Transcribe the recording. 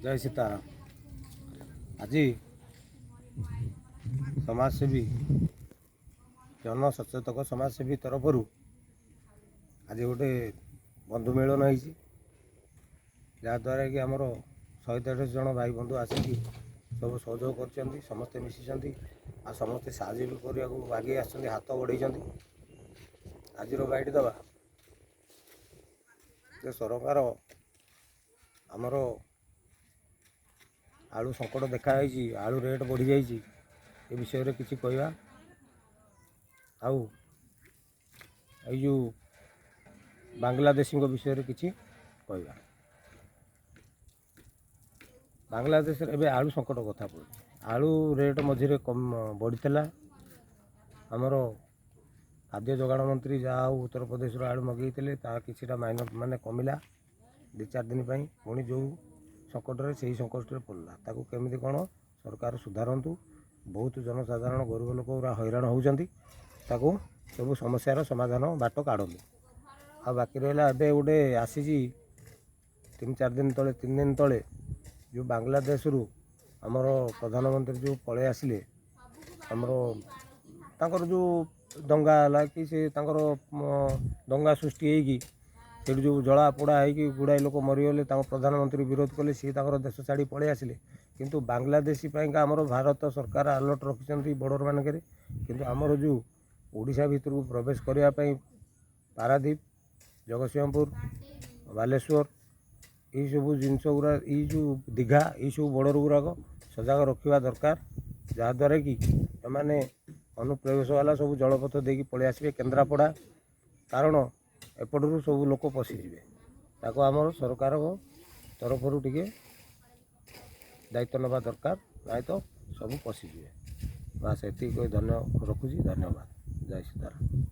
जय सीताराम। आज समाजसेवी जन सचेतक समाजसेवी तरफ आज गोटे बंधु मिलन हो जहाँद्वारा कि आमर 163 जन भाई बंधु आसिक सब सहयोग कर समस्ते मिशिंट आ समस्ते साहय भी करने आगे हाथ बढ़े आज गाइड दवा सरकार आमर आलू संकट देखाई आलू रेट बढ़ी जाइए ए विषय रे किसी कहवा आउ जो बांग्लादेशी विषय रे किसी कहवा बांग्लादेश एवं आलू संकट कथा पड़े आलू रेट मझे कम बढ़ीला आमर खाद्य जोगाण मंत्री जहाँ उत्तर प्रदेश आलू मगई किसी माने कमिला 2-4 दिन पुणी जो संकट से संकट पड़ला ताकू केमी कौन सरकार सुधारतु बहुत जनसाधारण गरीब लोक हैरान होती सब समस्यार समाधान बाट काढ़ आ बाकी रहा एवं गोटे आसी 3-4 दिन तले 3 दिन तले जो बांग्लादेश रु आमर प्रधानमंत्री जो पलि आसिले आमर तांकर जो दंगा है कि से तांकर दंगा सृष्टि होगी से जो जला पोड़ा हो गुड़ाए लोक मरीगले प्रधानमंत्री विरोध कले सी देश छाड़ी पलि आसिले किंतु बांग्लादेशी आमर भारत सरकार अलर्ट रखिंट बॉर्डर मानक किंतु आमर जो ओडिशा भितर को प्रवेश करने पारादीप जगतसिंहपुर बालेश्वर यही सब जिनस गुरा जो दीघा यही सब बॉर्डर गुराक सजग रखा दरकार जहाँद्वारा कि एमाने अनुप्रवेश वाला सब जलपथ देकी पलि आसबे केन्द्रापड़ा कारण एपटू सब लोक पशिजे ताको आमर सरकार तरफ टे दायित्व नवा दरकार नहीं तो सब पशिजे बस एति धन्य रखुची धन्यवाद। जय सीताराम।